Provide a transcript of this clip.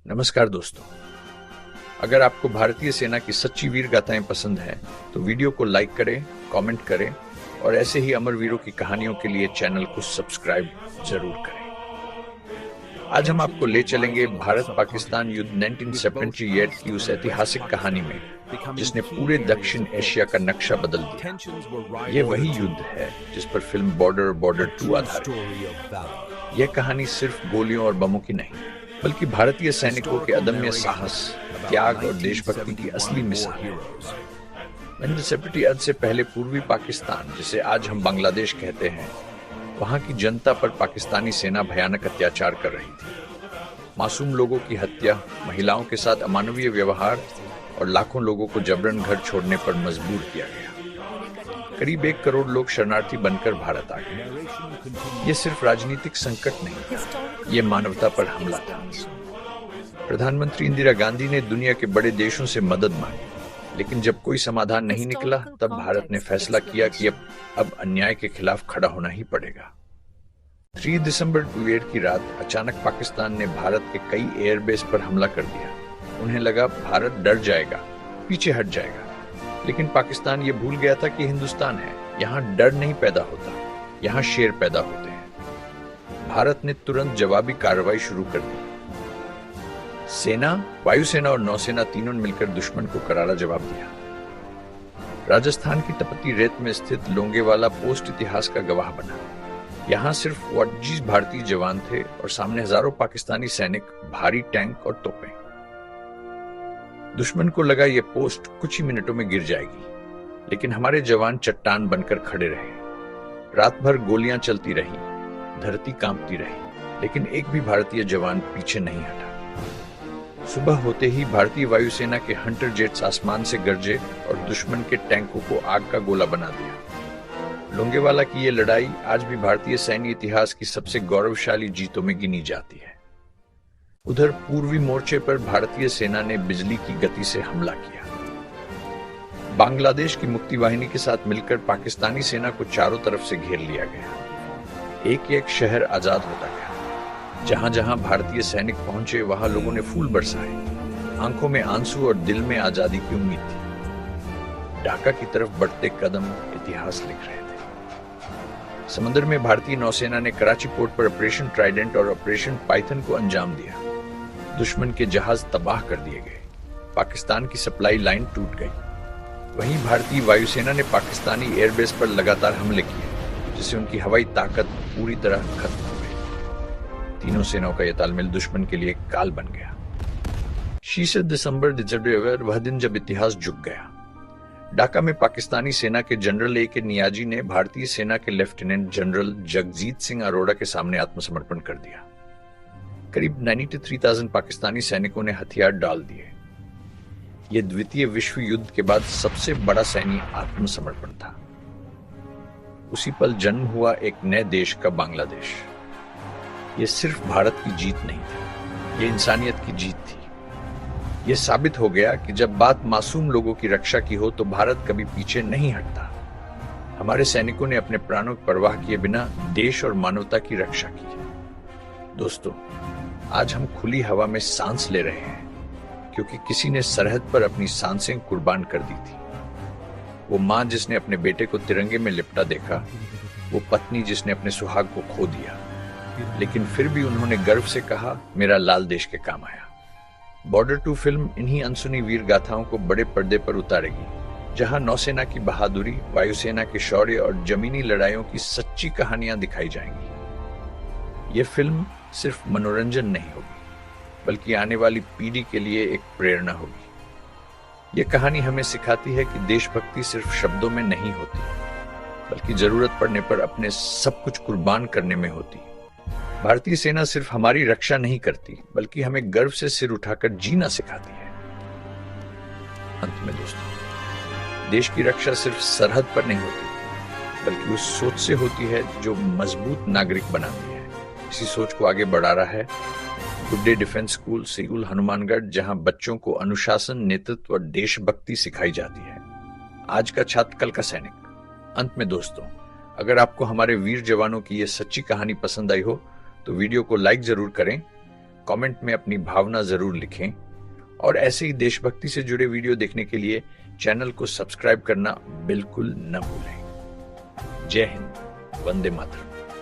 नमस्कार दोस्तों, अगर आपको भारतीय सेना की सच्ची वीर गाथाएं पसंद हैं, तो वीडियो को लाइक करें, कमेंट करें और ऐसे ही अमर वीरों की कहानियों के लिए चैनल को सब्सक्राइब जरूर करें। आज हम आपको ले चलेंगे भारत पाकिस्तान युद्ध 1978 की उस ऐतिहासिक कहानी में, जिसने पूरे दक्षिण एशिया का नक्शा बदल दिया। ये वही युद्ध है जिस पर फिल्म बॉर्डर 2 आधारित है। यह कहानी सिर्फ गोलियों और बमों की नहीं, बल्कि भारतीय सैनिकों के अदम्य साहस, त्याग और देशभक्ति की असली मिसाल है। 1978 से पहले पूर्वी पाकिस्तान, जिसे आज हम बांग्लादेश कहते हैं, वहां की जनता पर पाकिस्तानी सेना भयानक अत्याचार कर रही थी। मासूम लोगों की हत्या, महिलाओं के साथ अमानवीय व्यवहार और लाखों लोगों को जबरन घर छोड़ने पर मजबूर किया गया। करीब 1 करोड़ लोग शरणार्थी बनकर भारत आ गए। ये सिर्फ राजनीतिक संकट नहीं, ये मानवता पर हमला था। प्रधानमंत्री इंदिरा गांधी ने दुनिया के बड़े देशों से मदद मांगी, लेकिन जब कोई समाधान नहीं निकला, तब भारत ने फैसला किया कि अब अन्याय के खिलाफ खड़ा होना ही पड़ेगा। 3 दिसंबर 28 की रात अचानक पाकिस्तान ने भारत के कई एयरबेस पर हमला कर दिया। उन्हें लगा भारत डर जाएगा, पीछे हट जाएगा, लेकिन पाकिस्तान ये भूल गया था कि हिंदुस्तान है, यहाँ डर नहीं पैदा होता, यहाँ शेर पैदा होते हैं। भारत ने तुरंत जवाबी कार्रवाई शुरू कर दी। सेना, वायुसेना और नौसेना तीनों ने मिलकर दुश्मन को करारा जवाब दिया। राजस्थान की तपती रेत में स्थित लोंगेवाला पोस्ट इतिहास का गवाह बना। यहाँ सिर्फ 28 भारतीय जवान थे और सामने हजारों पाकिस्तानी सैनिक, भारी टैंक और तोपें। दुश्मन को लगा ये पोस्ट कुछ ही मिनटों में गिर जाएगी, लेकिन हमारे जवान चट्टान बनकर खड़े रहे। रात भर गोलियां चलती रहीं, धरती कांपती रही, लेकिन एक भी भारतीय जवान पीछे नहीं हटा। सुबह होते ही भारतीय वायुसेना के हंटर जेट्स आसमान से गरजे और दुश्मन के टैंकों को आग का गोला बना दिया। लोंगेवाला की ये लड़ाई आज भी भारतीय सैन्य इतिहास की सबसे गौरवशाली जीतों में गिनी जाती है। उधर पूर्वी मोर्चे पर भारतीय सेना ने बिजली की गति से हमला किया। बांग्लादेश की मुक्ति वाहिनी के साथ मिलकर पाकिस्तानी सेना को चारों तरफ से घेर लिया गया। एक एक शहर आजाद होता गया। जहां जहां भारतीय सैनिक पहुंचे, वहां लोगों ने फूल बरसाए। आंखों में आंसू और दिल में आजादी की उम्मीद थी। ढाका की तरफ बढ़ते कदम इतिहास लिख रहे थे। समुद्र में भारतीय नौसेना ने कराची पोर्ट पर ऑपरेशन ट्राइडेंट और ऑपरेशन पाइथन को अंजाम दिया। दुश्मन के जहाज तबाह कर दिए गए। पाकिस्तान की सप्लाई लाइन टूट गई। वहीं भारतीय वायुसेना ने पाकिस्तानी एयरबेस पर लगातार हमले किए, जिससे उनकी हवाई ताकत पूरी तरह खत्म हो गई। तीनों सेनाओं का यह तालमेल दुश्मन के लिए काल बन गया। 6 दिसंबर वह दिन जब इतिहास झुक गया। ढाका में पाकिस्तानी सेना के जनरल A.K. नियाजी ने भारतीय सेना के लेफ्टिनेंट जनरल जगजीत सिंह अरोड़ा के सामने आत्मसमर्पण कर दिया। करीब 93,000 पाकिस्तानी सैनिकों ने हथियार डाल दिए। यह द्वितीय विश्व युद्ध के बाद सबसे बड़ा सैन्य आत्मसमर्पण था। उसी पल जन्म हुआ एक नए देश का बांग्लादेश। यह सिर्फ भारत की जीत नहीं थी, यह इंसानियत की जीत थी। यह साबित हो गया कि जब बात मासूम लोगों की रक्षा की हो, तो भारत कभी पीछे नहीं हटता। हमारे सैनिकों ने अपने प्राणों की परवाह किए बिना देश और मानवता की रक्षा की है। दोस्तों, आज हम खुली हवा में सांस ले रहे हैं, क्योंकि किसी ने सरहद पर अपनी सांसें कुर्बान कर दी थी। वो मां जिसने अपने बेटे को तिरंगे में लिपटा देखा, वो पत्नी जिसने अपने सुहाग को खो दिया, लेकिन फिर भी उन्होंने गर्व से कहा, मेरा लाल देश के काम आया। बॉर्डर 2 फिल्म इन्हीं अनसुनी वीर गाथाओं को बड़े पर्दे पर उतारेगी, जहां नौसेना की बहादुरी, वायुसेना के शौर्य और जमीनी लड़ाइयों की सच्ची कहानियां दिखाई जाएंगी। यह फिल्म सिर्फ मनोरंजन नहीं होगी, बल्कि आने वाली पीढ़ी के लिए एक प्रेरणा होगी। यह कहानी हमें सिखाती है कि देशभक्ति सिर्फ शब्दों में नहीं होती, बल्कि जरूरत पड़ने पर अपने सब कुछ कुर्बान करने में होती। भारतीय सेना सिर्फ हमारी रक्षा नहीं करती, बल्कि हमें गर्व से सिर उठाकर जीना सिखाती है। अंत में दोस्तों, देश की रक्षा सिर्फ सरहद पर नहीं होती, बल्कि उस सोच से होती है जो मजबूत नागरिक बनाती है। इसी सोच को आगे बढ़ा रहा है गुड डे डिफेंस स्कूल, सिगुल, हनुमानगढ़, जहां बच्चों को अनुशासन, नेतृत्व और देशभक्ति सिखाई जाती है। आज का छात्र, कल का सैनिक। अंत में दोस्तों, अगर आपको हमारे वीर जवानों की यह सच्ची कहानी पसंद आई हो, तो वीडियो को लाइक जरूर करें, कमेंट में अपनी भावना जरूर लिखें और ऐसे ही देशभक्ति से जुड़े वीडियो देखने के लिए चैनल को सब्सक्राइब करना बिल्कुल न भूलें। जय हिंद, वंदे मातरम।